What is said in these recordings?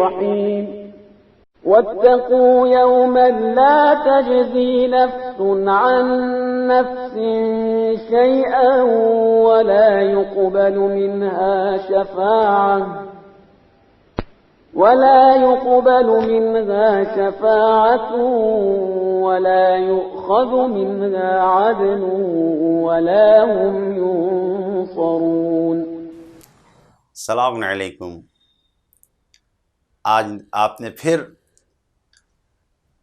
الرحيم واتقوا يوما لا تجزي نفس عن نفس شيئا ولا يقبل منها شفاعة ولا يؤخذ منها عدل ولا هم ينصرون۔ السلام علیکم۔ آج آپ نے پھر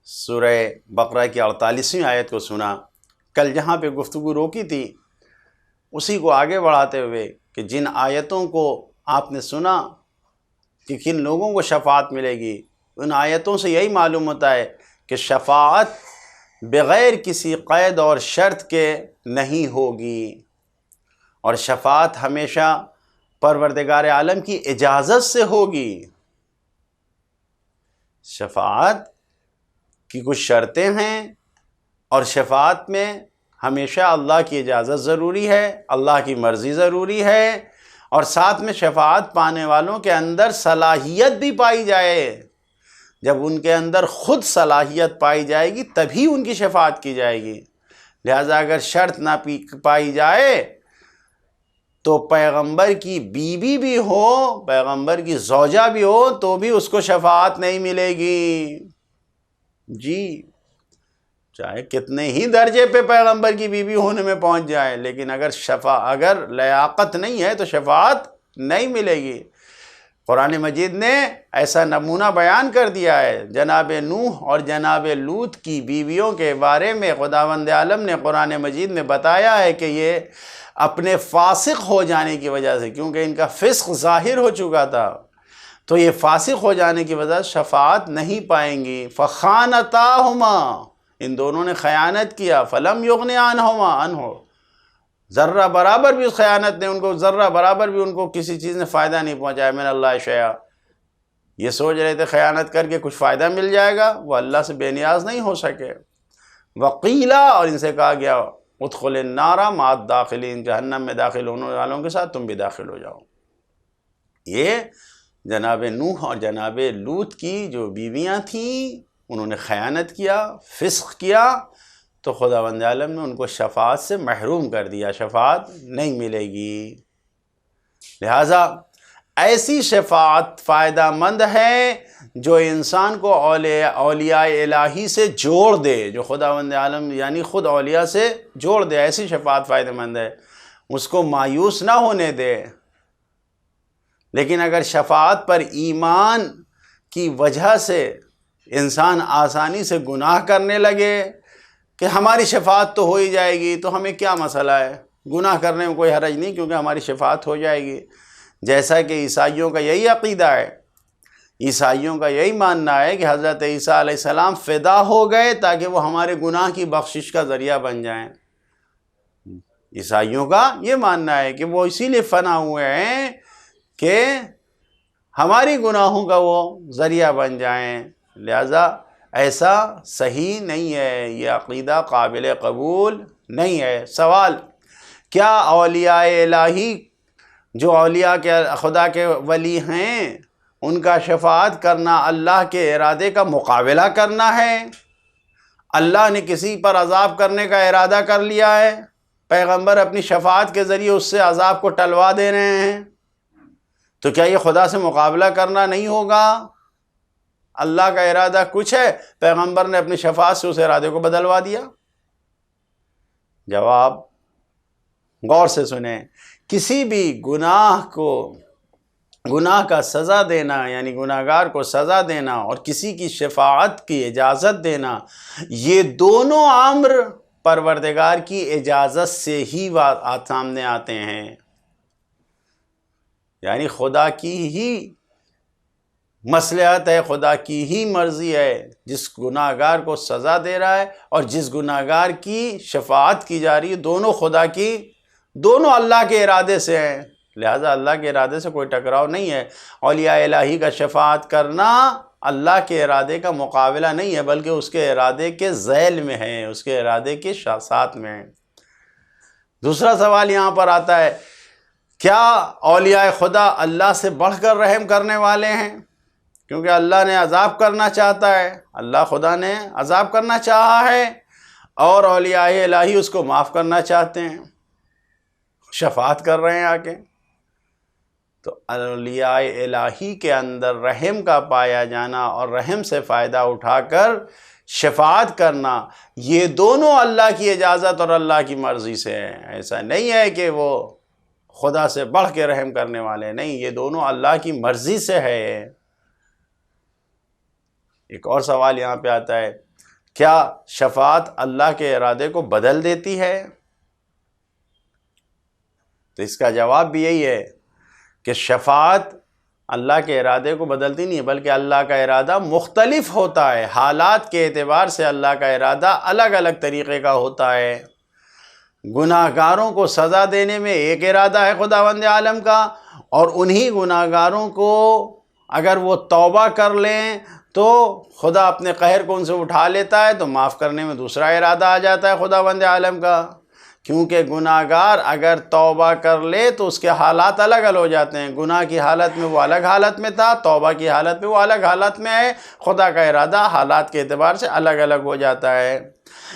سورہ بقرہ کی 48ویں آیت کو سنا۔ کل جہاں پہ گفتگو روکی تھی اسی کو آگے بڑھاتے ہوئے کہ جن آیتوں کو آپ نے سنا کہ کن لوگوں کو شفاعت ملے گی، ان آیتوں سے یہی معلوم ہوتا ہے کہ شفاعت بغیر کسی قید اور شرط کے نہیں ہوگی، اور شفاعت ہمیشہ پروردگار عالم کی اجازت سے ہوگی۔ شفاعت کی کچھ شرطیں ہیں، اور شفاعت میں ہمیشہ اللہ کی اجازت ضروری ہے، اللہ کی مرضی ضروری ہے، اور ساتھ میں شفاعت پانے والوں کے اندر صلاحیت بھی پائی جائے۔ جب ان کے اندر خود صلاحیت پائی جائے گی تبھی ان کی شفاعت کی جائے گی۔ لہذا اگر شرط نہ پائی جائے تو پیغمبر کی بیوی بھی ہو، پیغمبر کی زوجہ بھی ہو، تو بھی اس کو شفاعت نہیں ملے گی۔ جی، چاہے کتنے ہی درجے پہ پیغمبر کی بیوی ہونے میں پہنچ جائے، لیکن اگر لیاقت نہیں ہے تو شفاعت نہیں ملے گی۔ قرآن مجید نے ایسا نمونہ بیان کر دیا ہے۔ جناب نوح اور جناب لوط کی بیویوں کے بارے میں خداوند عالم نے قرآن مجید میں بتایا ہے کہ یہ اپنے فاسق ہو جانے کی وجہ سے، کیونکہ ان کا فسق ظاہر ہو چکا تھا، تو یہ فاسق ہو جانے کی وجہ سے شفاعت نہیں پائیں گی۔ فَخَانَتَاهُمَا، ان دونوں نے خیانت کیا۔ فَلَمْ يُغْنِ عَنْهُ، ذرہ برابر بھی اس خیانت نے ان کو، ذرہ برابر بھی ان کو کسی چیز نے فائدہ نہیں پہنچایا۔ من اللہ شیئا، یہ سوچ رہے تھے خیانت کر کے کچھ فائدہ مل جائے گا، وہ اللہ سے بے نیاز نہیں ہو سکے۔ وَقِيلَ، اور ان سے کہا گیا ادخل النار مع الداخلین، جہنم میں داخل ہونے والوں کے ساتھ تم بھی داخل ہو جاؤ۔ یہ جناب نوح اور جناب لوط کی جو بیویاں تھیں انہوں نے خیانت کیا، فسق کیا، تو خداوند عالم نے ان کو شفاعت سے محروم کر دیا، شفاعت نہیں ملے گی۔ لہٰذا ایسی شفاعت فائدہ مند ہے جو انسان کو اولیاء الہی سے جوڑ دے، جو خداوند عالم یعنی خود اولیاء سے جوڑ دے، ایسی شفاعت فائدہ مند ہے، اس کو مایوس نہ ہونے دے۔ لیکن اگر شفاعت پر ایمان کی وجہ سے انسان آسانی سے گناہ کرنے لگے کہ ہماری شفاعت تو ہو ہی جائے گی، تو ہمیں کیا مسئلہ ہے، گناہ کرنے میں کوئی حرج نہیں کیونکہ ہماری شفاعت ہو جائے گی، جیسا کہ عیسائیوں کا یہی عقیدہ ہے۔ عیسائیوں کا یہی ماننا ہے کہ حضرت عیسیٰ علیہ السلام فدا ہو گئے تاکہ وہ ہمارے گناہ کی بخشش کا ذریعہ بن جائیں۔ عیسائیوں کا یہ ماننا ہے کہ وہ اسی لیے فنا ہوئے ہیں کہ ہماری گناہوں کا وہ ذریعہ بن جائیں۔ لہذا ایسا صحیح نہیں ہے، یہ عقیدہ قابل قبول نہیں ہے۔ سوال، کیا اولیاء الہی جو اولیاء کے خدا کے ولی ہیں ان کا شفاعت کرنا اللہ کے ارادے کا مقابلہ کرنا ہے؟ اللہ نے کسی پر عذاب کرنے کا ارادہ کر لیا ہے، پیغمبر اپنی شفاعت کے ذریعے اس سے عذاب کو ٹلوا دے رہے ہیں، تو کیا یہ خدا سے مقابلہ کرنا نہیں ہوگا؟ اللہ کا ارادہ کچھ ہے، پیغمبر نے اپنی شفاعت سے اس ارادے کو بدلوا دیا۔ جواب غور سے سنیں، کسی بھی گناہ کا سزا دینا یعنی گناہگار کو سزا دینا اور کسی کی شفاعت کی اجازت دینا، یہ دونوں امر پروردگار کی اجازت سے ہی سامنے آتے ہیں، یعنی خدا کی ہی مصلحت ہے، خدا کی ہی مرضی ہے، جس گناہگار کو سزا دے رہا ہے اور جس گناہگار کی شفاعت کی جا رہی ہے، دونوں اللہ کے ارادے سے ہیں۔ لہذا اللہ کے ارادے سے کوئی ٹکراؤ نہیں ہے۔ اولیاء الہی کا شفاعت کرنا اللہ کے ارادے کا مقابلہ نہیں ہے، بلکہ اس کے ارادے کے ذیل میں ہے، اس کے ارادے کے ساتھ میں ہے۔ دوسرا سوال یہاں پر آتا ہے، کیا اولیاء خدا اللہ سے بڑھ کر رحم کرنے والے ہیں؟ کیونکہ اللہ نے عذاب کرنا چاہتا ہے، اللہ خدا نے عذاب کرنا چاہا ہے، اور اولیاء الہی اس کو معاف کرنا چاہتے ہیں، شفاعت کر رہے ہیں آ کے۔ تو اولیاء الہی کے اندر رحم کا پایا جانا اور رحم سے فائدہ اٹھا کر شفاعت کرنا، یہ دونوں اللہ کی اجازت اور اللہ کی مرضی سے ہے۔ ایسا نہیں ہے کہ وہ خدا سے بڑھ کے رحم کرنے والے، نہیں، یہ دونوں اللہ کی مرضی سے ہے۔ ایک اور سوال یہاں پہ آتا ہے، کیا شفاعت اللہ کے ارادے کو بدل دیتی ہے؟ تو اس کا جواب بھی یہی ہے کہ شفاعت اللہ کے ارادے کو بدلتی نہیں ہے، بلکہ اللہ کا ارادہ مختلف ہوتا ہے۔ حالات کے اعتبار سے اللہ کا ارادہ الگ الگ طریقے کا ہوتا ہے۔ گناہ گاروں کو سزا دینے میں ایک ارادہ ہے خداوند عالم کا، اور انہی گناہ گاروں کو اگر وہ توبہ کر لیں تو خدا اپنے قہر کو ان سے اٹھا لیتا ہے، تو معاف کرنے میں دوسرا ارادہ آ جاتا ہے خداوند عالم کا۔ کیونکہ گناہ گار اگر توبہ کر لے تو اس کے حالات الگ الگ ہو جاتے ہیں۔ گناہ کی حالت میں وہ الگ حالت میں تھا، توبہ کی حالت میں وہ الگ حالت میں ہے۔ خدا کا ارادہ حالات کے اعتبار سے الگ الگ ہو جاتا ہے۔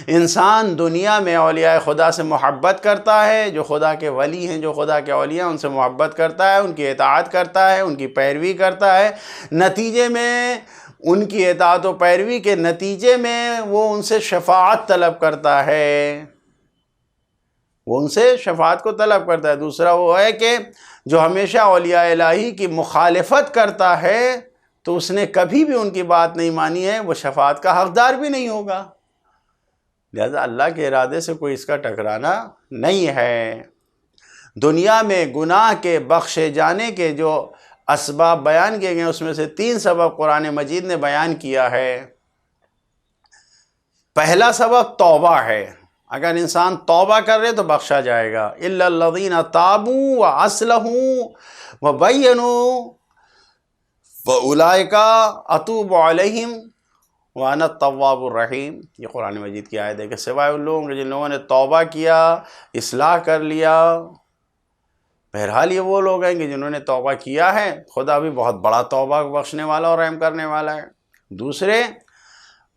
انسان دنیا میں اولیاء خدا سے محبت کرتا ہے، جو خدا کے ولی ہیں، جو خدا کے اولیاء، ان سے محبت کرتا ہے، ان کی اطاعت کرتا ہے، ان کی پیروی کرتا ہے۔ نتیجے میں ان کی اطاعت و پیروی کے نتیجے میں وہ ان سے شفاعت طلب کرتا ہے، وہ ان سے شفاعت کو طلب کرتا ہے۔ دوسرا وہ ہے کہ جو ہمیشہ اولیاء الہی کی مخالفت کرتا ہے تو اس نے کبھی بھی ان کی بات نہیں مانی ہے، وہ شفاعت کا حقدار بھی نہیں ہوگا۔ لہذا اللہ کے ارادے سے کوئی اس کا ٹکرانا نہیں ہے۔ دنیا میں گناہ کے بخشے جانے کے جو اسباب بیان کیے گئے، اس میں سے 3 سبب قرآن مجید نے بیان کیا ہے۔ پہلا سبب توبہ ہے، اگر انسان توبہ کر رہے تو بخشا جائے گا۔ اِلَّا الَّذِينَ تَابُوا وَأَصْلَحُوا وَبَيَّنُوا فَأُولَئِكَ أَتُوبُ عَلَيْهِمْ وَأَنَا التَّوَّابُ الرَّحِيمُ۔ یہ قرآن مجید کی آیت ہے کہ سوائے ان لوگوں کے جن لوگوں نے توبہ کیا، اصلاح کر لیا۔ بہرحال یہ وہ لوگ ہیں کہ جنہوں نے توبہ کیا ہے، خدا بھی بہت بڑا توبہ بخشنے والا اور رحم کرنے والا ہے۔ دوسرے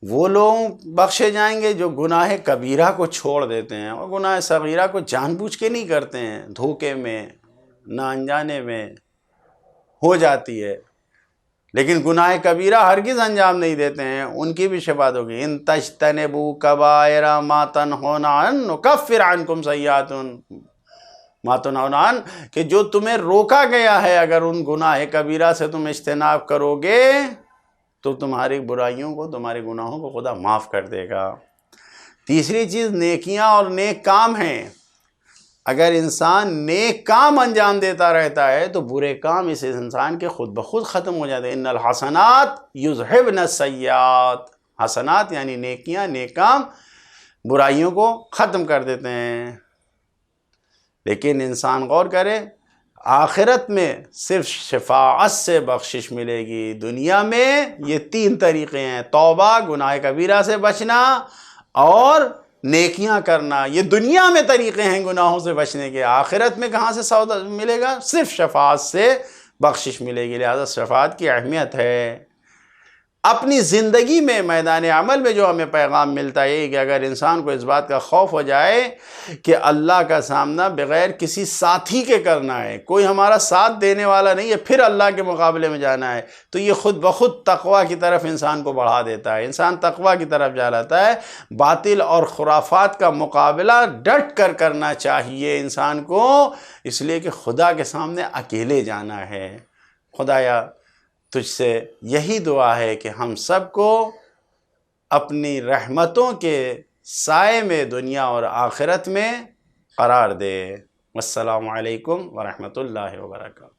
وہ لوگ بخشے جائیں گے جو گناہ کبیرہ کو چھوڑ دیتے ہیں، اور گناہ صغیرہ کو جان بوجھ کے نہیں کرتے ہیں، دھوکے میں، نہ انجانے میں ہو جاتی ہے، لیکن گناہ کبیرہ ہرگز انجام نہیں دیتے ہیں، ان کی بھی شفاعت ہوگی۔ ان تجتنبوا کبائر ما تنہون عنہ نکفر عنکم سیئات ما تنہون عنہ، کہ جو تمہیں روکا گیا ہے اگر ان گناہ کبیرہ سے تم اجتناب کرو گے تو تمہاری برائیوں کو، تمہارے گناہوں کو خدا معاف کر دے گا۔ تیسری چیز نیکیاں اور نیک کام ہیں۔ اگر انسان نیک کام انجام دیتا رہتا ہے تو برے کام اس انسان کے خود بخود ختم ہو جاتے ہیں۔ ان الحسنات یذہبن السیئات، حسنات یعنی نیکیاں، نیک کام برائیوں کو ختم کر دیتے ہیں۔ لیکن انسان غور کرے، آخرت میں صرف شفاعت سے بخشش ملے گی۔ دنیا میں یہ 3 طریقے ہیں، توبہ، گناہ کبیرہ سے بچنا اور نیکیاں کرنا۔ یہ دنیا میں طریقے ہیں گناہوں سے بچنے کے۔ آخرت میں کہاں سے سودا ملے گا؟ صرف شفاعت سے بخشش ملے گی۔ لہذا شفاعت کی اہمیت ہے۔ اپنی زندگی میں، میدان عمل میں جو ہمیں پیغام ملتا ہے کہ اگر انسان کو اس بات کا خوف ہو جائے کہ اللہ کا سامنا بغیر کسی ساتھی کے کرنا ہے، کوئی ہمارا ساتھ دینے والا نہیں ہے، پھر اللہ کے مقابلے میں جانا ہے، تو یہ خود بخود تقوی کی طرف انسان کو بڑھا دیتا ہے۔ انسان تقوی کی طرف جاتا ہے۔ باطل اور خرافات کا مقابلہ ڈٹ کر کرنا چاہیے انسان کو، اس لیے کہ خدا کے سامنے اکیلے جانا ہے۔ خدایا تجھ سے یہی دعا ہے کہ ہم سب کو اپنی رحمتوں کے سائے میں دنیا اور آخرت میں قرار دے۔ والسلام علیکم ورحمۃ اللہ وبرکاتہ۔